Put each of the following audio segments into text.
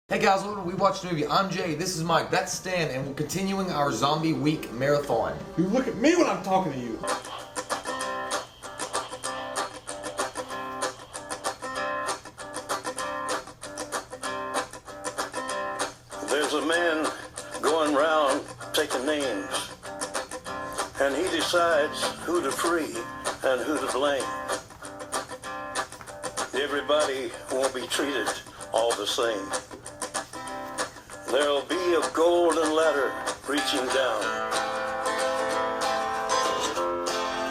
Hey guys, welcome to We Watched a Movie. I'm Jay, this is Mike, that's Stan, and we're continuing our Zombie Week marathon. You look at me when I'm talking to you. There's a man going round taking names, and he decides who to free and who to blame. Everybody won't be treated all the same. There'll be a golden ladder reaching down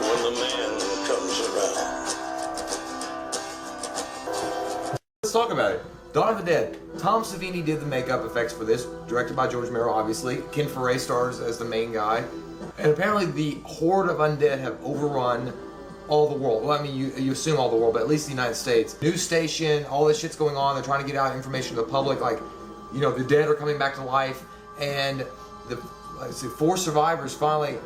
when the man comes around. Let's talk about it. Dawn of the Dead. Tom Savini did the makeup effects for this, directed by George Romero, obviously. Ken Foree stars as the main guy. And apparently the horde of undead have overrun all the world. Well, I mean, you assume all the world, but at least the United States. News station, all this shit's going on. They're trying to get out information to the public, like, you know, the dead are coming back to life, and the 4 survivors finally.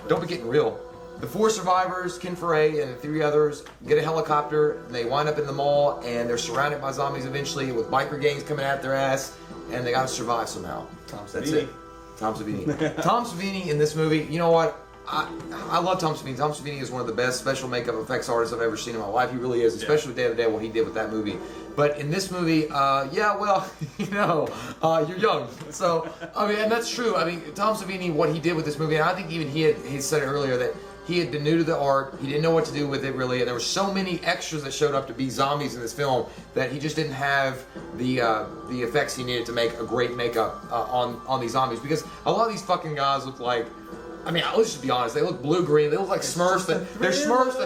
Don't be getting real. The 4 survivors, Ken Foree and the 3 others, get a helicopter, and they wind up in the mall, and they're surrounded by zombies eventually, with biker gangs coming at their ass, and they gotta survive somehow. That's it. Tom Savini. Tom Savini in this movie, you know what? I love Tom Savini. Tom Savini is one of the best special makeup effects artists I've ever seen in my life. He really is, especially with Day of the Dead, what he did with that movie. But in this movie, yeah, well, you know, you're young. So, I mean, and that's true. I mean, Tom Savini, what he did with this movie, and I think even he said it earlier that he had been new to the art. He didn't know what to do with it, really. And there were so many extras that showed up to be zombies in this film that he just didn't have the effects he needed to make a great makeup on these zombies. Because a lot of these fucking guys look like, I mean, let's just be honest. They look blue-green. They look like Smurfs. They're Smurfs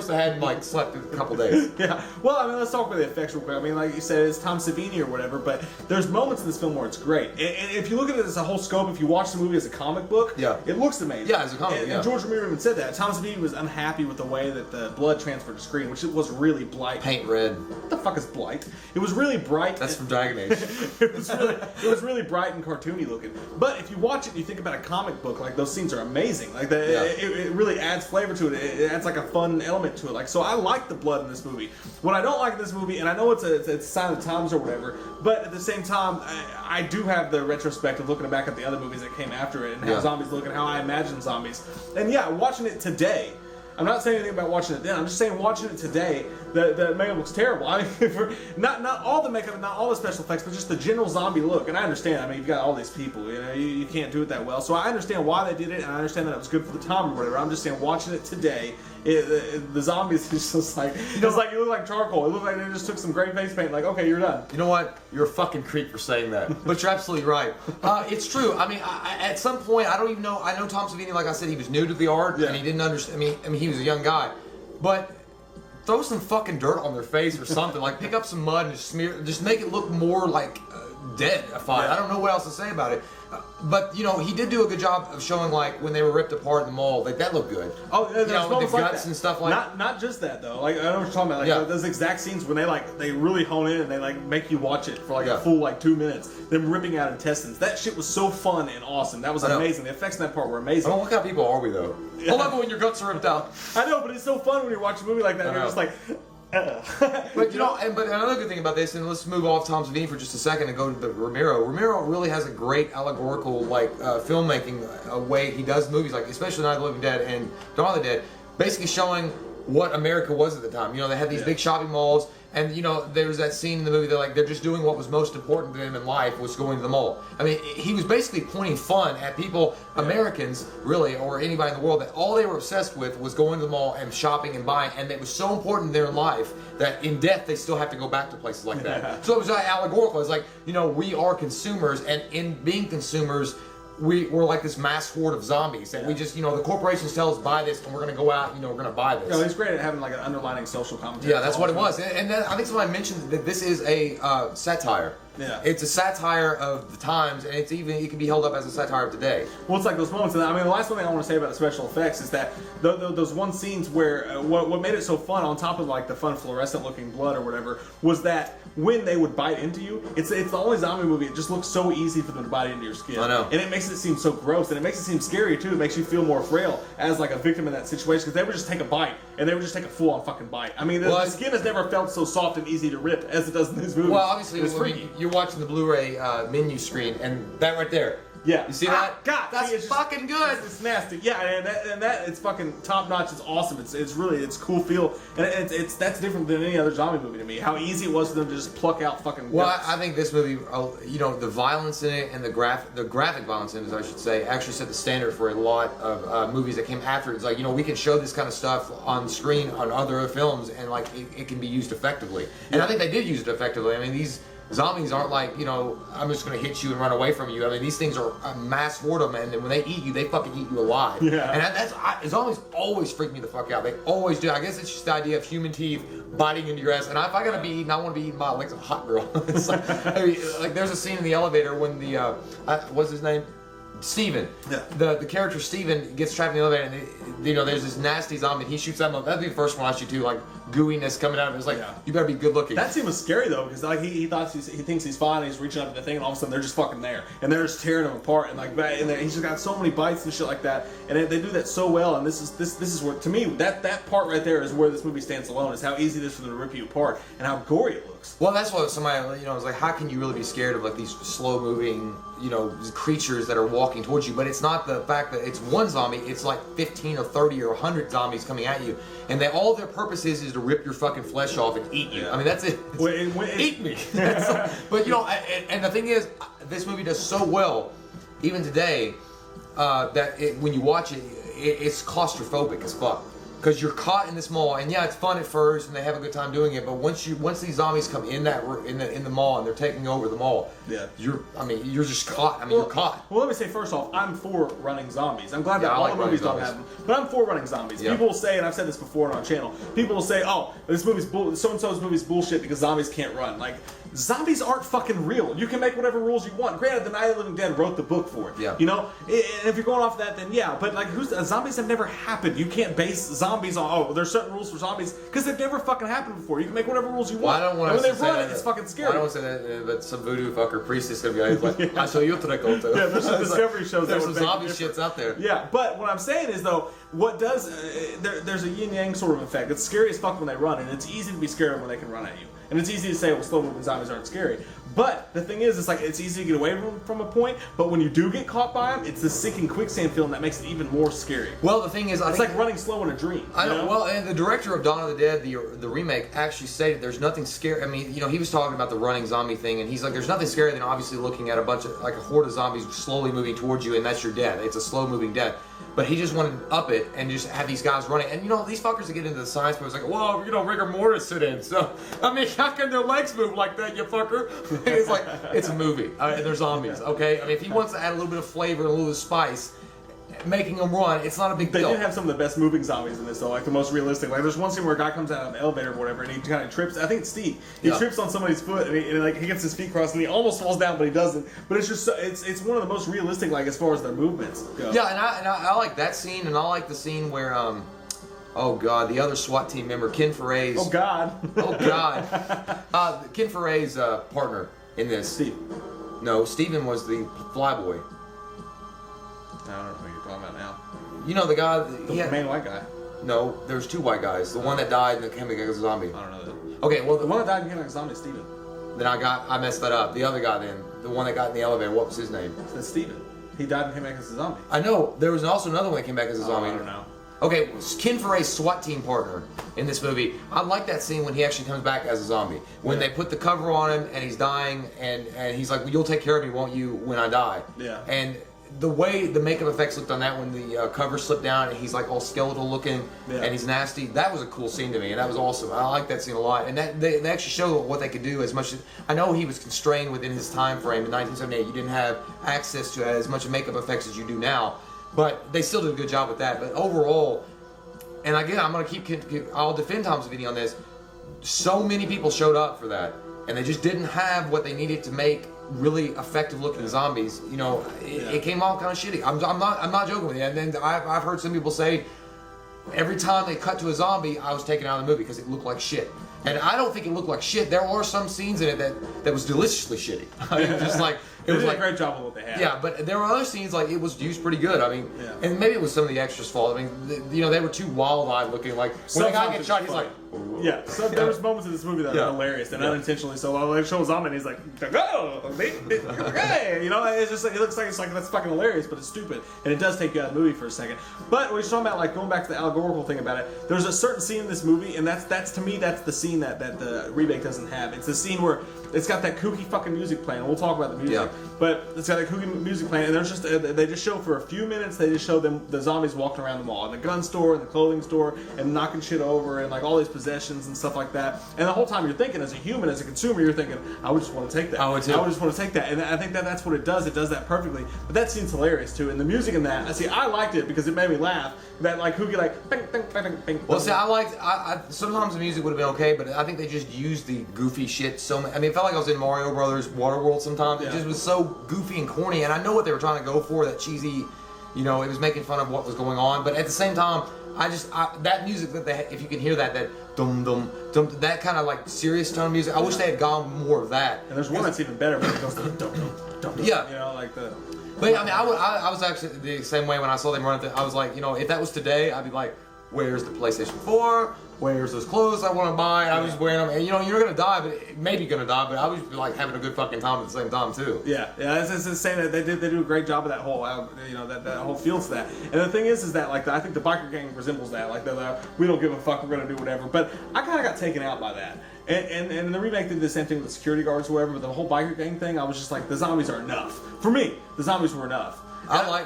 that hadn't like slept in a couple days. Yeah. Well, I mean, let's talk about the effects real quick. I mean, like you said, it's Tom Savini or whatever, but there's moments in this film where it's great. And if you look at it as a whole scope, if you watch the movie as a comic book, yeah, it looks amazing. Yeah, as a comic. And George Romero even said that Tom Savini was unhappy with the way that the blood transferred to screen, which it was really blight. Paint red. What the fuck is blight? It was really bright. That's from Dragon Age. it was really bright and cartoony looking. But if you watch it and you think about a comic book, like those scenes are amazing. Like it really adds flavor to it. It adds like a fun element to it. Like, so I like the blood in this movie. What I don't like in this movie, and I know it's a sign of the times or whatever, but at the same time, I do have the retrospective looking back at the other movies that came after it and how zombies look and how I imagine zombies. And yeah, watching it today. I'm not saying anything about watching it then. I'm just saying watching it today, the makeup looks terrible. I mean, not all the makeup, not all the special effects, but just the general zombie look. And I understand. I mean, you've got all these people. You know, you can't do it that well. So I understand why they did it, and I understand that it was good for the time or whatever. I'm just saying, watching it today, the zombies is just like, it's like, it looked like charcoal. It looked like they just took some gray face paint. Like, okay, you're done. You know what? You're a fucking creep for saying that. But you're absolutely right. It's true. I mean, at some point, I don't even know. I know Tom Savini, like I said, he was new to the art, and he didn't understand. I mean, he was a young guy, but throw some fucking dirt on their face or something. Like, pick up some mud and just make it look more like dead-ified. I don't know what else to say about it. But, you know, he did do a good job of showing, like, when they were ripped apart in the mall, like, that looked good. Oh, you know, with the guts and stuff like Not just that, though. Like, I know what you're talking about. Like, those exact scenes when they really hone in and they, like, make you watch it for, like, a full, like, 2 minutes. Them ripping out intestines. That shit was so fun and awesome. That was amazing. The effects in that part were amazing. I mean, what kind of people are we, though? I love it when your guts are ripped out. I know, but it's so fun when you're watching a movie like that and you're just like... But you know, but another good thing about this, and let's move off Tom Savini for just a second and go to the Romero. Romero really has a great allegorical, like, filmmaking way he does movies, like especially Night of the Living Dead and Dawn of the Dead, basically showing what America was at the time. You know, they had these big shopping malls, and you know, there was that scene in the movie that like they're just doing what was most important to them in life, was going to the mall. I mean, he was basically pointing fun at people, Americans really, or anybody in the world, that all they were obsessed with was going to the mall and shopping and buying, and it was so important in their life that in death they still have to go back to places like that. So it was like allegorical. It's like, you know, we are consumers, and in being consumers, we're like this mass horde of zombies that we just, you know, the corporations tell us buy this and we're going to go out, you know, we're going to buy this. No, it's great at having like an underlining social commentary. Yeah, that's what it was. And then I think somebody mentioned that this is a satire. Yeah. It's a satire of the times, and it can be held up as a satire of today. Well, it's like those moments. And I mean, the last one thing I want to say about the special effects is that those one scenes where what made it so fun, on top of like the fun fluorescent-looking blood or whatever, was that when they would bite into you, it's the only zombie movie. It just looks so easy for them to bite into your skin. I know. And it makes it seem so gross, and it makes it seem scary too. It makes you feel more frail as like a victim in that situation, because they would just take a bite, and they would just take a full-on fucking bite. I mean, the skin has never felt so soft and easy to rip as it does in these movies. Well, obviously, it's freaky. you're watching the Blu-ray menu screen, and that right there. Yeah. You see that? God, that's see, it's fucking good. It's nasty. Yeah, and that it's fucking top notch. It's awesome. It's really cool feel, and it's that's different than any other zombie movie to me. How easy it was for them to just pluck out fucking. Well, guts. I think this movie, the violence in it and the graphic violence in it, I should say, actually set the standard for a lot of movies that came after it. It's like, we can show this kind of stuff on screen on other films, and like it can be used effectively. And I think they did use it effectively. I mean, these zombies aren't like, I'm just going to hit you and run away from you. I mean, these things are a mass horde of them, and when they eat you, they fucking eat you alive. Yeah. And zombies always freak me the fuck out. They always do. I guess it's just the idea of human teeth biting into your ass. And if I gotta be eaten, I want to be eaten by like a hot girl. It's like, like there's a scene in the elevator when the what's his name? Steven. Yeah. The character Steven gets trapped in the elevator, and there's this nasty zombie. And he shoots that. That'd be the first one I shoot too. Like gooiness coming out of it. It's like, you better be good looking. That scene was scary though, because like he thinks he's fine, and he's reaching up to the thing, and all of a sudden they're just fucking there, and they're just tearing him apart, and he's just got so many bites and shit like that, and they do that so well. And this is where, to me, that part right there is where this movie stands alone. Is how easy it is for them to rip you apart, and how gory it looks. Well, that's what somebody, was like, how can you really be scared of like these slow moving, creatures that are walking towards you? But it's not the fact that it's one zombie, it's like 15 or 30 or 100 zombies coming at you. And all their purpose is to rip your fucking flesh off and eat you. I mean, that's it. Eat me. But, and the thing is, this movie does so well, even today, that when you watch it, it's claustrophobic as fuck. Because you're caught in this mall, and yeah, it's fun at first, and they have a good time doing it. But once these zombies come in the mall, and they're taking over the mall, you're just caught. You're caught. Well, let me say first off, I'm for running zombies. I'm glad that all the movies don't have them, but I'm for running zombies. Yeah. People will say, and I've said this before on our channel, people will say, "Oh, this movie's so and so's movie's bullshit because zombies can't run." Like, zombies aren't fucking real. You can make whatever rules you want. Granted, the Night of the Living Dead wrote the book for it. Yeah. And if you're going off that, then yeah. But like, zombies have never happened. You can't base zombies on there's certain rules for zombies because they've never fucking happened before. You can make whatever rules you want. Well, I don't want and when to they say run that. it's fucking scary. I don't want to say that, but some voodoo fucker priest is gonna be like, I show you a trick or two. Yeah, there's some Discovery shows. There's that some would make zombie it different. shits out there. Yeah, but what I'm saying is though, what does there's a yin yang sort of effect. It's scary as fuck when they run, and it's easy to be scared when they can run at you. And it's easy to say, well, slow moving zombies aren't scary. But the thing is, it's easy to get away from a point. But when you do get caught by them, it's the sinking quicksand feeling that makes it even more scary. Well, the thing is, it's like running slow in a dream. I know. Well, and the director of Dawn of the Dead, the remake, actually stated there's nothing scary. I mean, he was talking about the running zombie thing, and he's like, there's nothing scary than obviously looking at a bunch of like a horde of zombies slowly moving towards you, and that's your death. It's a slow moving death. But he just wanted to up it and just have these guys running. And these fuckers that get into the science part, it's like, well, rigor mortis sit in. So, I mean, how can their legs move like that, you fucker? It's like, it's a movie. And they're zombies, okay? I mean, if he wants to add a little bit of flavor and a little bit of spice, making them run, it's not a big deal. They did have some of the best moving zombies in this, though, like the most realistic. Like, there's one scene where a guy comes out of an elevator or whatever, and he kind of trips. I think it's Steve. He trips on somebody's foot, and he gets his feet crossed, and he almost falls down, but he doesn't. But it's just, it's one of the most realistic, like, as far as their movements go. Yeah, and I like that scene, and I like the scene where, oh God, the other SWAT team member, Ken Foray's. Oh God. Oh God. Ken Foray's partner in this. Steve. No, Steven was the flyboy. I don't know who you're talking about now. The guy. The main white guy. No, there's two white guys. The one that died and became a zombie. I don't know that. Okay, well The one that died and became like a zombie is Steven. then I messed that up. The other guy then, the one that got in the elevator, what was his name? That's Steven. He died and came back as a zombie. I know. There was also another one that came back as a zombie. I don't know. Okay, Ken Foray's SWAT team partner in this movie. I like that scene when he actually comes back as a zombie. When they put the cover on him and he's dying, and he's like, well, you'll take care of me, won't you, when I die? Yeah. And the way the makeup effects looked on that when the cover slipped down and he's like all skeletal looking and he's nasty, that was a cool scene to me, and that was awesome. I like that scene a lot. And that they actually show what they could do as much as, I know he was constrained within his time frame in 1978. You didn't have access to as much makeup effects as you do now. But they still did a good job with that. But overall, and again, I'll defend Tom Savini on this. So many people showed up for that. and they just didn't have what they needed to make really effective looking zombies. You know, it came all kind of shitty. I'm not joking with you. And then I've heard some people say every time they cut to a zombie, I was taken out of the movie because it looked like shit. And I don't think it looked like shit. There are some scenes in it that was deliciously shitty. It was just like it was like a great job of what they had. Yeah, but there were other scenes like it was used pretty good. I mean, and maybe it was some of the extras' fault. I mean, you know, they were too wild-eyed looking. Like when the guy gets shot, he's like, yeah. So there was moments in this movie that are hilarious and unintentionally. So they show a zombie and he's like, oh, hey, you know, it's just like, it looks like it's like that's fucking hilarious, but it's stupid and it does take you out of the movie for a second. But we're talking about like going back to the allegorical thing about it. There's a certain scene in this movie, and that's to me that's the scene that the remake doesn't have. It's the scene where it's got that kooky fucking music playing. We'll talk about the music, but it's got that kooky music playing, and there's just they just show for a few minutes. They just show the zombies walking around the mall, and the gun store, and the clothing store, and knocking shit over, and like all these possessions and stuff like that. And the whole time you're thinking, as a human, as a consumer, you're thinking, I would just want to take that. I would too. I would just want to take that, and I think that's what it does. It does that perfectly. But that scene's hilarious too, and the music in that. See, I liked it because it made me laugh. That like kooky like bing, bing, bing, bing, bing. Well, see, I sometimes the music would have been okay, but I think they just used the goofy shit so much. I mean, it felt like I was in Mario Brothers Waterworld sometimes. It just was so goofy and corny, and I know what they were trying to go for, that cheesy, you know, it was making fun of what was going on, but at the same time, that music that they, if you can hear that dum dum dum, that kind of like serious tone music, I wish they had gone more of that. And there's one that's even better when it goes to dum dum dum. Yeah, you know, like the. But I mean, I was actually the same way when I saw them run it. I was like, you know, if that was today, I'd be like, where's the PlayStation 4? Where's those clothes I want to buy? I was wearing them, and you know, you're gonna die, but maybe gonna die, but I was like having a good fucking time at the same time too. Yeah, it's insane that they do a great job of that whole, you know, that whole feel to that. And the thing is that like I think the biker gang resembles that. Like we don't give a fuck, we're gonna do whatever. But I kind of got taken out by that. And the remake did the same thing with the security guards or whatever, but the whole biker gang thing, I was just like, the zombies are enough. For me, the zombies were enough. I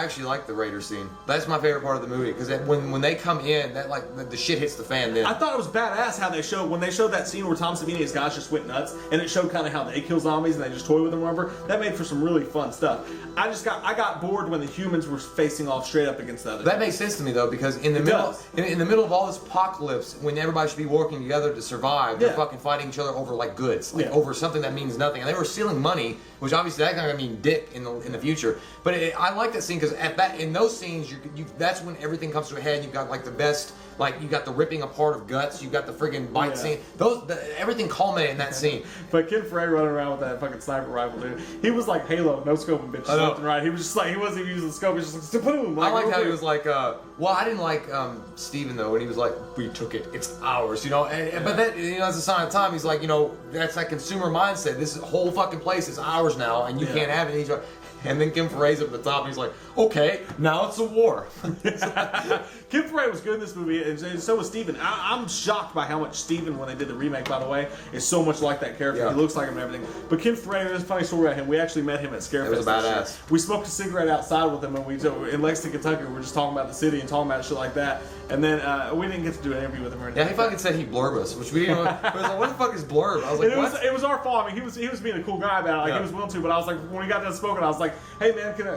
actually like the Raider scene. That's my favorite part of the movie, because when they come in, that like the shit hits the fan then. I thought it was badass how they showed, when they showed that scene where Tom Savini and his guys just went nuts, and it showed kind of how they kill zombies and they just toy with them, remember? That made for some really fun stuff. I got bored when the humans were facing off straight up against the other. That makes sense to me though, because in the middle of all this apocalypse, when everybody should be working together to survive, they're fucking fighting each other over like goods, like over something that means nothing, and they were stealing money, which obviously that's not gonna mean dick in the future. But I like that scene because in those scenes, that's when everything comes to a head. You've got like the best, like you got the ripping apart of guts, you got the friggin' bite scene. Everything culminated in that scene. But Ken Frey running around with that fucking sniper rifle, dude, he was like Halo, no scoping bitch left and right. He was just like, he wasn't even using the scope. He was just like, boom. I liked how he was like, well, I didn't like Steven though, when he was like, we took it, it's ours, you know. But that, you know, as a sign of time, he's like, you know, that's that consumer mindset. This whole fucking place is ours now, and you can't have it. And then Kim Ferray's up at the top, and he's like, okay, now it's a war. Kim Ferray was good in this movie, and so was Steven. I'm shocked by how much Steven, when they did the remake, by the way, is so much like that character. Yeah. He looks like him and everything. But Kim Ferray, there's a funny story about him. We actually met him at Scarefest. It was a badass. We smoked a cigarette outside with him, and in Lexington, Kentucky, we were just talking about the city and talking about shit like that. And then we didn't get to do an interview with him or anything. Yeah, he fucking said he'd blurb us, which we didn't know. I was like, what the fuck is blurb? I was like, what? It was our fault. I mean, he was being a cool guy about it. Like, he was willing to, but I was like, when we got done smoking, I was like, hey man, can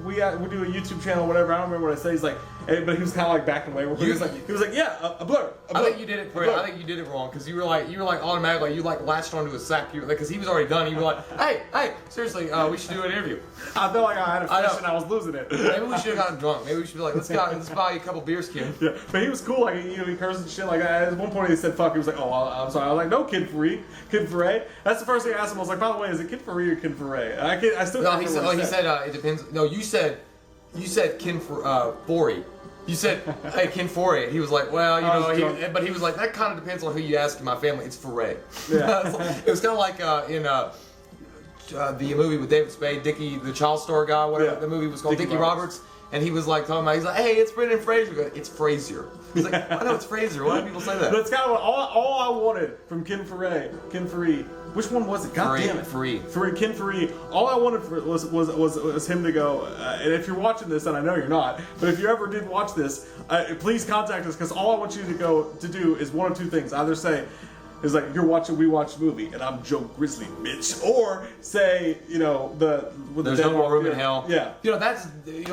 we do a YouTube channel or whatever? I don't remember what I said. He's like, hey, but he was kind of like backing away. He was like, yeah, a blur. I think you did it wrong, because you were like automatically, you like latched onto his sack, because he was already done. You were like, hey, seriously, we should do an interview. I felt like I had a fish and I was losing it. Maybe we should have gotten drunk. Maybe we should be like, let's buy you a couple beers, Kim. Yeah, but he was cool. Like, you know, he cursed and shit. Like, at one point he said fuck. He was like, oh, I'm sorry. I was like, no, Kid Ferray. That's the first thing I asked him. I was like, by the way, is it Kid Ferray or Kid Ferray? I still. No, he said it depends. No, you said Ken Forey. You said, hey, Ken Foray. He was like, well, you know, but he was like, that kind of depends on who you ask in my family. It's Foray. Yeah. It was kind of like in the movie with David Spade, Dickie, the child star guy, whatever the movie was called, Dickie Roberts. And he was like talking about, he's like, hey, it's Brendan Fraser. It's Frazier. He's like, I know it's Fraser. Why do people say that? That's kind of all I wanted from Ken Ferray. Which one was it? God damn it. Ken Ferray. All I wanted was him to go, and if you're watching this, and I know you're not, but if you ever did watch this, please contact us, because all I want you to do is one of two things. Either say, It's like we watched the movie, and I'm Joe Grizzly, bitch. Or say, There's no more room in hell. Yeah. That's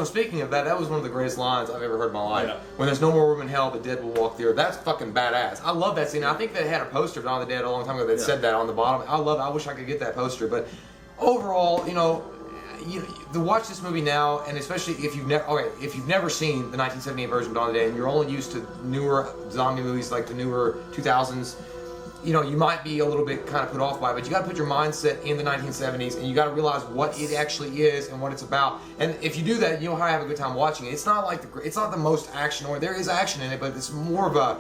speaking of that, that was one of the greatest lines I've ever heard in my life. Yeah. When there's no more room in hell, the dead will walk the earth. That's fucking badass. I love that scene. I think they had a poster of Dawn of the Dead a long time ago that said that on the bottom. I love it. I wish I could get that poster. But overall, to watch this movie now, and especially if you've never seen the 1978 version of Dawn of the Dead, and you're only used to newer zombie movies like the newer 2000s, you might be a little bit kind of put off by it, but you got to put your mindset in the 1970s, and you got to realize what it actually is and what it's about. And if you do that, you'll have a good time watching it. It's not the most action, or there is action in it, but it's more of a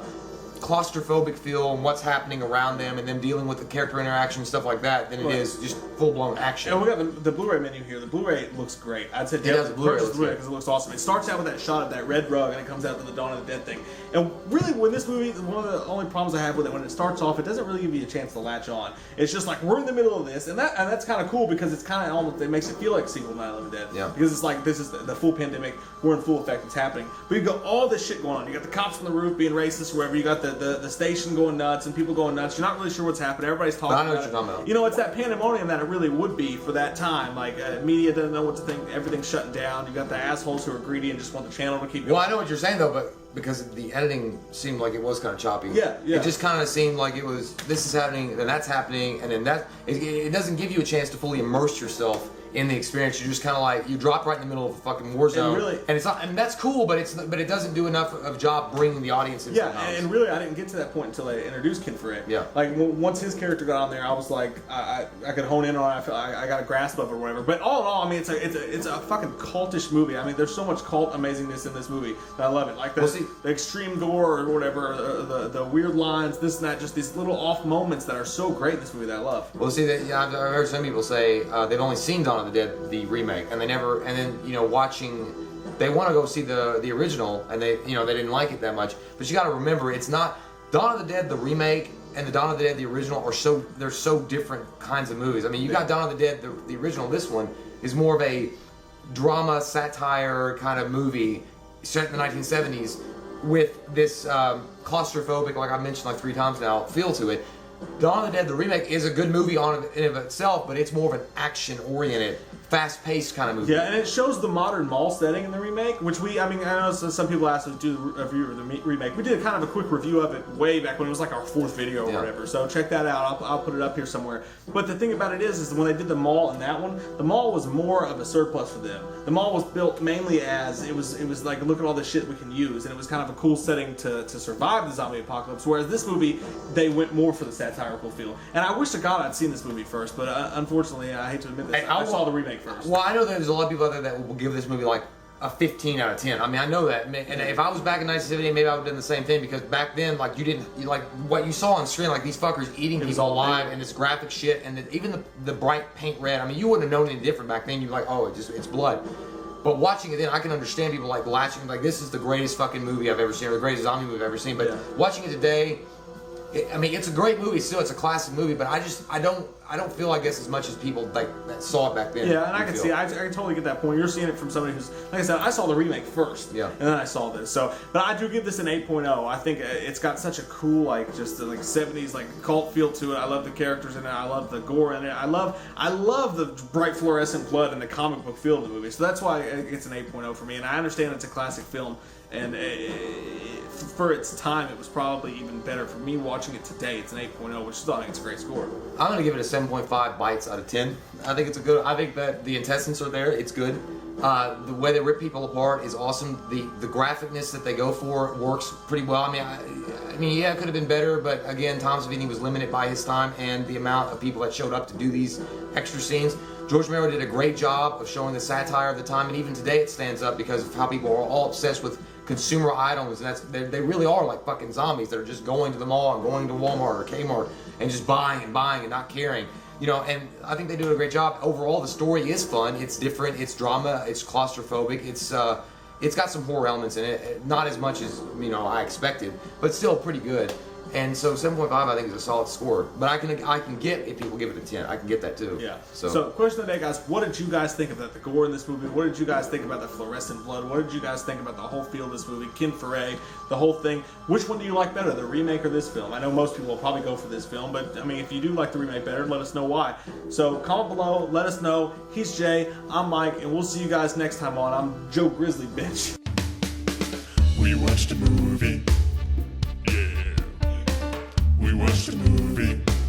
claustrophobic feel and what's happening around them and them dealing with the character interaction and stuff like that than it is just full-blown action. And we got the Blu-ray menu here. The Blu-ray looks great. I'd say does. The Blu-ray looks great because it looks awesome. It starts out with that shot of that red rug, and it comes out to the Dawn of the Dead thing. And really, when this movie, one of the only problems I have with it, when it starts off, it doesn't really give you a chance to latch on. It's just like, we're in the middle of this, and that's kind of cool because it's kind of almost, it makes it feel like a sequel to Night of the Dead. Yeah. Because it's like, this is the full pandemic, we're in full effect, it's happening. But you got all this shit going on. You got the cops on the roof being racist or whatever. You got the station going nuts and people going nuts. You're not really sure what's happening. Everybody's talking I know about what you're talking it. about. It's that pandemonium that it really would be for that time. Like, media doesn't know what to think. Everything's shutting down. You got the assholes who are greedy and just want the channel to keep going. Well, I know what you're saying though, but because the editing seemed like it was kind of choppy. Yeah. It just kind of seemed like it was, this is happening, then that's happening, and then that, it doesn't give you a chance to fully immerse yourself in the experience. You're just kind of like, you drop right in the middle of a fucking war zone, and it's not, and that's cool, but it doesn't do enough of a job bringing the audience into the house. And really, I didn't get to that point until they introduced Ken Foray. Yeah. Like, once his character got on there, I was like, I could hone in on it. I feel I got a grasp of it or whatever. But all in all, I mean, it's a fucking cultish movie. I mean, there's so much cult amazingness in this movie that I love it. Like the extreme gore or whatever, the weird lines, this and that, just these little off moments that are so great in this movie that I love. Well, see, I've heard some people say they've only seen Dawn of the Dead, the remake, and they never, and then watching, they want to go see the original, and they didn't like it that much. But you got to remember, it's not Dawn of the Dead, the remake, and the Dawn of the Dead, the original, they're so different kinds of movies. I mean, you got Dawn of the Dead, the original. This one is more of a drama, satire kind of movie set in the 1970s with this claustrophobic, like I mentioned like 3 times now, feel to it. Dawn of the Dead, the remake, is a good movie in and of itself, but it's more of an action-oriented, fast-paced kind of movie. Yeah, and it shows the modern mall setting in the remake, which I know some people asked us to do a review of the remake. We did kind of a quick review of it way back when it was like our 4th video or whatever, so check that out. I'll put it up here somewhere. But the thing about it is when they did the mall in that one, the mall was more of a surplus for them. The mall was built mainly as, it was like, look at all the shit we can use, and it was kind of a cool setting to survive the zombie apocalypse, whereas this movie, they went more for the satirical feel. And I wish to God I'd seen this movie first, but unfortunately, I hate to admit this, I saw the remake first. Well, I know there's a lot of people out there that will give this movie like a 15 out of 10. I mean, I know that. And if I was back in 1978, maybe I would have done the same thing, because back then, like, like what you saw on screen, like these fuckers eating people alive and this graphic shit, and even the bright paint red. I mean, you wouldn't have known any different back then. You'd be like, oh, it's blood. But watching it then, I can understand people like latching, like, this is the greatest fucking movie I've ever seen, or the greatest zombie movie I've ever seen. But watching it today, I mean, it's a great movie still. It's a classic movie, but I don't feel, I guess, as much as people like that saw it back then. Yeah, and I can see, I can totally get that point. You're seeing it from somebody who's, like I said, I saw the remake first, and then I saw this. So, but I do give this an 8.0. I think it's got such a cool, like, just like 70s like cult feel to it. I love the characters in it. I love the gore in it. I love the bright fluorescent blood and the comic book feel of the movie. So that's why it's an 8.0 for me. And I understand it's a classic film, and for its time, it was probably even better. For me watching it today, it's an 8.0, which I think it's a great score. I'm gonna give it a 7.5 bites out of 10. I think it's a good. I think that the intestines are there. It's good. The way they rip people apart is awesome. The graphicness that they go for works pretty well. I mean, yeah, it could have been better, but again, Tom Savini was limited by his time and the amount of people that showed up to do these extra scenes. George Romero did a great job of showing the satire of the time, and even today it stands up because of how people are all obsessed with consumer items, and they really are like fucking zombies that are just going to the mall and going to Walmart or Kmart and just buying and not caring. And I think they do a great job. Overall, the story is fun. It's different. It's drama. It's claustrophobic. It's got some horror elements in it. Not as much as I expected, but still pretty good. And so 7.5 I think is a solid score. But I can get if people give it a 10. I can get that too. Yeah. So, So question of the day, guys, what did you guys think about the gore in this movie? What did you guys think about the fluorescent blood? What did you guys think about the whole feel of this movie? Ken Foray, the whole thing. Which one do you like better, the remake or this film? I know most people will probably go for this film, but I mean, if you do like the remake better, let us know why. So comment below, let us know. He's Jay, I'm Mike, and we'll see you guys next time on. I'm Joe Grizzly, bitch. We watched a movie. Yeah. We watched a movie.